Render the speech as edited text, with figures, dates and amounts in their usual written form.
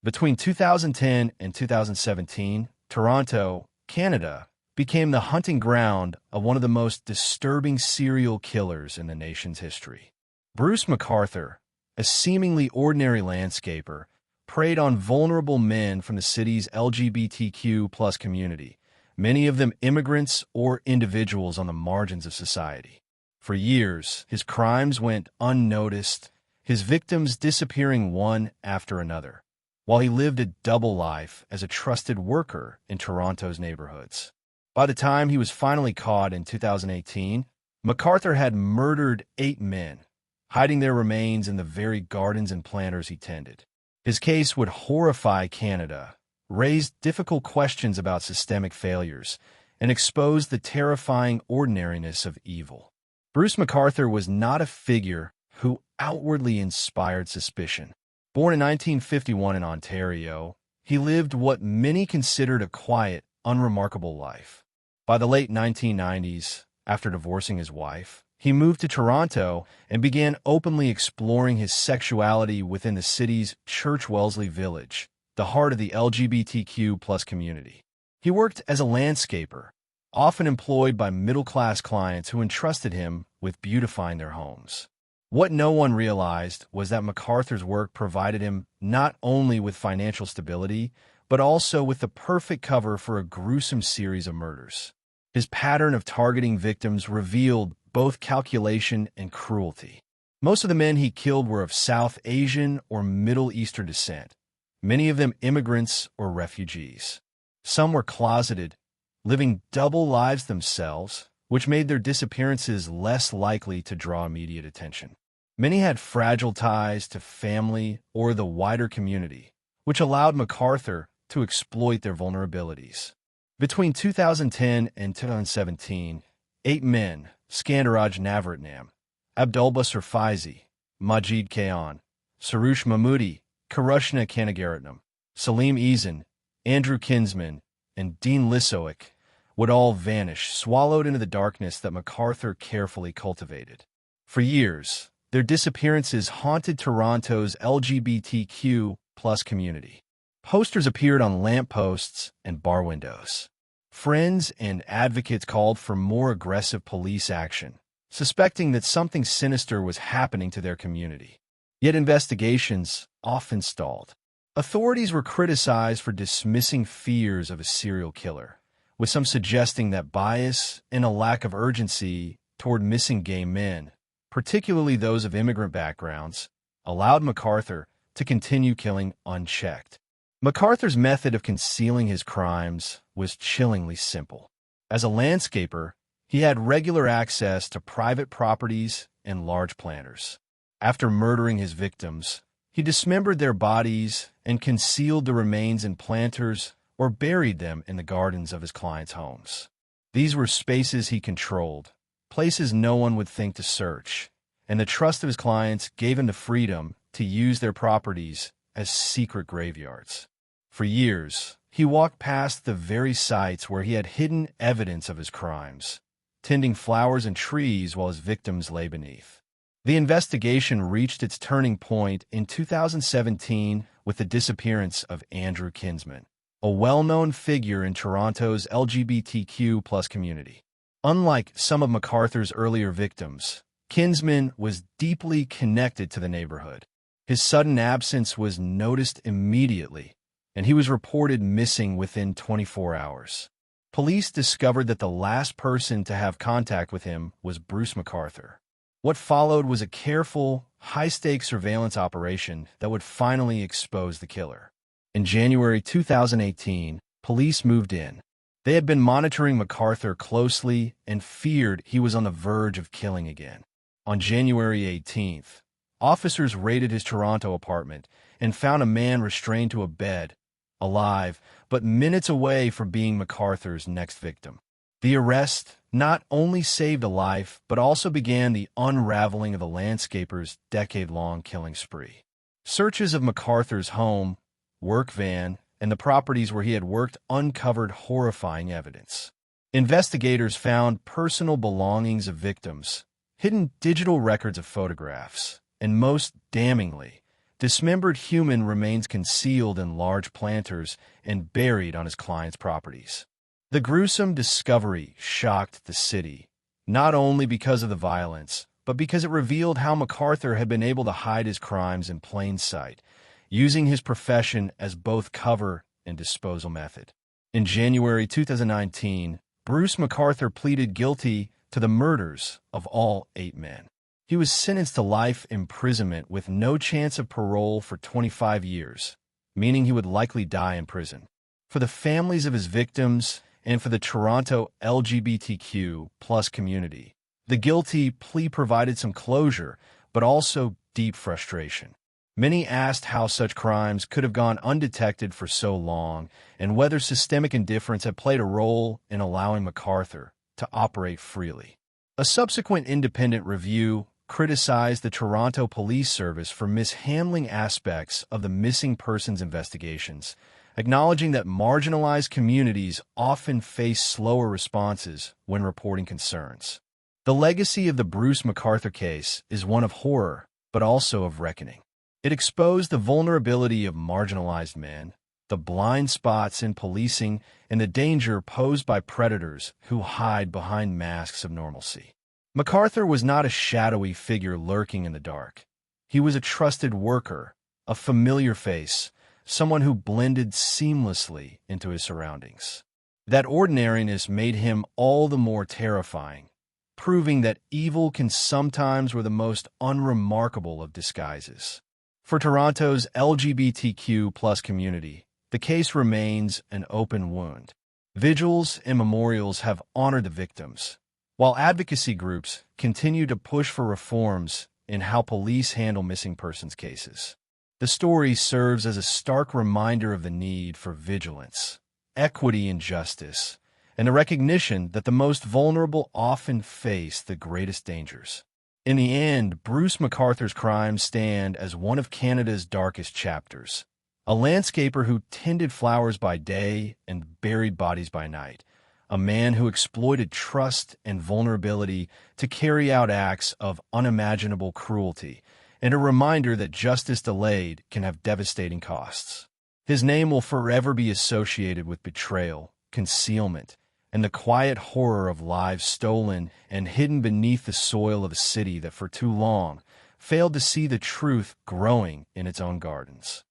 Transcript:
Between 2010 and 2017, Toronto, Canada, became the hunting ground of one of the most disturbing serial killers in the nation's history. Bruce McArthur, a seemingly ordinary landscaper, preyed on vulnerable men from the city's LGBTQ community, many of them immigrants or individuals on the margins of society. For years, his crimes went unnoticed, his victims disappearing one after another, while he lived a double life as a trusted worker in Toronto's neighborhoods. By the time he was finally caught in 2018, McArthur had murdered 8 men, hiding their remains in the very gardens and planters he tended. His case would horrify Canada, raise difficult questions about systemic failures, and expose the terrifying ordinariness of evil. Bruce McArthur was not a figure who outwardly inspired suspicion. Born in 1951 in Ontario, he lived what many considered a quiet, unremarkable life. By the late 1990s, after divorcing his wife, he moved to Toronto and began openly exploring his sexuality within the city's Church Wellesley Village, the heart of the LGBTQ community. He worked as a landscaper, often employed by middle-class clients who entrusted him with beautifying their homes. What no one realized was that McArthur's work provided him not only with financial stability, but also with the perfect cover for a gruesome series of murders. His pattern of targeting victims revealed both calculation and cruelty. Most of the men he killed were of South Asian or Middle Eastern descent, many of them immigrants or refugees. Some were closeted, living double lives themselves, which made their disappearances less likely to draw immediate attention. Many had fragile ties to family or the wider community, which allowed McArthur to exploit their vulnerabilities. Between 2010 and 2017, 8 men, Skandaraj Navaratnam, Abdulbasir Faizi, Majid Kayan, Sarush Mahmoodi, Karushna Kanagaratnam, Salim Eason, Andrew Kinsman, and Dean Lissowick would all vanish, swallowed into the darkness that McArthur carefully cultivated. For years, their disappearances haunted Toronto's LGBTQ community. Posters appeared on lampposts and bar windows. Friends and advocates called for more aggressive police action, suspecting that something sinister was happening to their community. Yet investigations often stalled. Authorities were criticized for dismissing fears of a serial killer, with some suggesting that bias and a lack of urgency toward missing gay men, particularly those of immigrant backgrounds, allowed McArthur to continue killing unchecked. McArthur's method of concealing his crimes was chillingly simple. As a landscaper, he had regular access to private properties and large planters. After murdering his victims, he dismembered their bodies and concealed the remains in planters or buried them in the gardens of his clients' homes. These were spaces he controlled, places no one would think to search, and the trust of his clients gave him the freedom to use their properties as secret graveyards. For years, he walked past the very sites where he had hidden evidence of his crimes, tending flowers and trees while his victims lay beneath. The investigation reached its turning point in 2017 with the disappearance of Andrew Kinsman, a well-known figure in Toronto's LGBTQ community. Unlike some of McArthur's earlier victims, Kinsman was deeply connected to the neighborhood. His sudden absence was noticed immediately, and he was reported missing within 24 hours. Police discovered that the last person to have contact with him was Bruce McArthur. What followed was a careful, high-stakes surveillance operation that would finally expose the killer. In January 2018, police moved in. They had been monitoring McArthur closely and feared he was on the verge of killing again. On January 18th, officers raided his Toronto apartment and found a man restrained to a bed, alive, but minutes away from being McArthur's next victim. The arrest not only saved a life, but also began the unraveling of the landscaper's decade-long killing spree. Searches of McArthur's home, work van, and the properties where he had worked uncovered horrifying evidence. Investigators found personal belongings of victims, hidden digital records of photographs, and most damningly, Dismembered human remains concealed in large planters and buried on his client's properties. The gruesome discovery shocked the city, not only because of the violence, but because it revealed how McArthur had been able to hide his crimes in plain sight, using his profession as both cover and disposal method. In January 2019, Bruce McArthur pleaded guilty to the murders of all 8 men. He was sentenced to life imprisonment with no chance of parole for 25 years, meaning he would likely die in prison. For the families of his victims and for the Toronto LGBTQ plus community, the guilty plea provided some closure, but also deep frustration. Many asked how such crimes could have gone undetected for so long and whether systemic indifference had played a role in allowing McArthur to operate freely. A subsequent independent review criticized the Toronto Police Service for mishandling aspects of the missing persons investigations, acknowledging that marginalized communities often face slower responses when reporting concerns. The legacy of the Bruce McArthur case is one of horror, but also of reckoning. It exposed the vulnerability of marginalized men, the blind spots in policing, and the danger posed by predators who hide behind masks of normalcy. McArthur was not a shadowy figure lurking in the dark. He was a trusted worker, a familiar face, someone who blended seamlessly into his surroundings. That ordinariness made him all the more terrifying, proving that evil can sometimes wear the most unremarkable of disguises. For Toronto's LGBTQ plus community, the case remains an open wound. Vigils and memorials have honored the victims, while advocacy groups continue to push for reforms in how police handle missing persons cases. The story serves as a stark reminder of the need for vigilance, equity and justice, and the recognition that the most vulnerable often face the greatest dangers. In the end, Bruce McArthur's crimes stand as one of Canada's darkest chapters, a landscaper who tended flowers by day and buried bodies by night, a man who exploited trust and vulnerability to carry out acts of unimaginable cruelty, and a reminder that justice delayed can have devastating costs. His name will forever be associated with betrayal, concealment, and the quiet horror of lives stolen and hidden beneath the soil of a city that for too long failed to see the truth growing in its own gardens.